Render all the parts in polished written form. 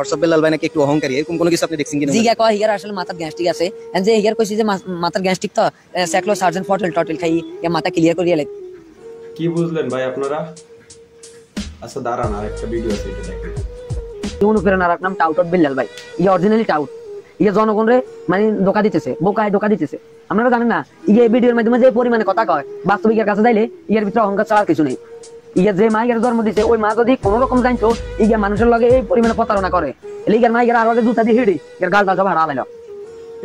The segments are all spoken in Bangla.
হোয়াটসঅ্যাপ বেলাল ভাই নাকি একটু অহংকারী, এরকম কোনো কিছু আপনি দেখছেন কিনা? জিগা কয় হিয়ার আসলে মাথার গ্যাস্ট্রিক আছে, যে হিয়ার কইছি যে মাথার গ্যাস্ট্রিক তো সাইক্লো সার্জন ফটল টটল খাই মাথা ক্লিয়ার করিয়া লাই। কি বুঝলেন ভাই আপনারা? আচ্ছা দাঁড়ান, আর একটা ভিডিও আছে, এটা দেখেন। অনুপ্রেরণা রাখলাম টাউট বিল্লাল ভাই, ইয়ে অরিজিনালি টাউট, ইয়ে জনগণরে মানে ধোকা দিতেছে, বোকায় ধোকা দিতেছে। আপনারা জানেন না ইয়ে ভিডিওর মাধ্যমে যে পরিমাণে কথা কয়, বাস্তবিকের কাছে যাইলে ইয়ের ভিতরে অহংকার ছাড়া কিছু নেই। ইয়ে যে মা ইয়ের জন্ম দিছে, ওই মা যদি কোন রকম জানতো ইয়ে মানুষের লগে এই পরিমাণে প্রতারণা করে, লিগার মা ইয়ের আরো আগে জুতা দিয়ে হিড়ি এর গাল সব হারা লাইল।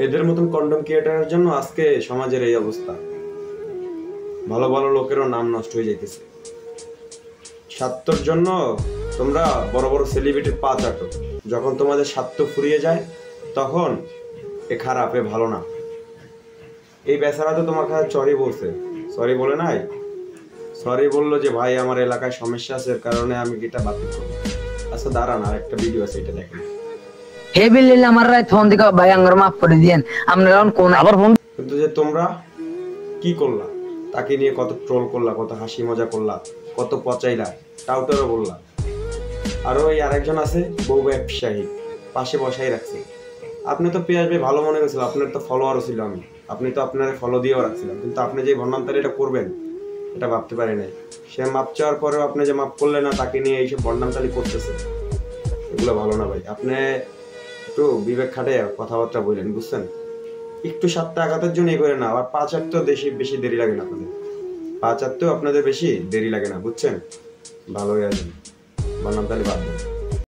এদের মতন কন্ডম ক্রিয়েটারের জন্য আজকে সমাজের এই অবস্থা। ভালো ভালো লোকেরও নাম নষ্ট হয়ে যাইতেছে। স্বার্থের জন্য তোমরা বড় বড় সেলিব্রিটির পা চাটো, যখন তোমাদের স্বার্থ ফুরিয়ে যায় তখন এ খারাপ, এ ভালো না। এই বেচারা তো তোমার কাছে সরি বলছে, সরি বলে নাই, সরি বললো যে ভাই আমার এলাকায় সমস্যা আছে, এর কারণে আমি এটা বাতিল করবো। আচ্ছা দাঁড়ান, আর একটা ভিডিও আছে, এটা দেখেন। হে বিল্লাল আমার রাত ফোন দিকে ভাই আঙ্গর মাফ করে দিয়েন, আপনারা কোন আবার ফোন। কিন্তু যে তোমরা কি করলা, তাকে নিয়ে কত ট্রোল করলা, কত হাসি মজা করলা, কত পচাইলা, টাউটারও বললা। আরো এই আরেকজন আছে বউ ব্যবসায়ী, পাশে বসাই রাখছে। আপনি তো পেঁয়াজ ভাই ভালো মনে করছিলেন, আপনার তো ফলোয়ারও ছিল আমি, আপনি তো আপনার ফলো দিয়েও রাখছিলাম, কিন্তু আপনি যে ভণ্ডামতারি এটা করবেন এটা ভাবতে পারি নাই। সে মাপ চাওয়ার পরেও আপনি যে মাপ করলেন না, তাকে নিয়ে এইসব ভণ্ডামতালি করতেছে, এগুলো ভালো না ভাই। আপনি একটু বিবেক খাটে কথাবার্তা বললেন, বুঝছেন? একটু সাতটা আঘাতের জন্য এই করে না, আবার 5 তো বেশি দেরি লাগে না আপনাদের, 5 আপনাদের বেশি দেরি লাগে না, বুঝছেন? ভালো হয়ে যাবেন, ভণ্ডামতালি বাদ দেন।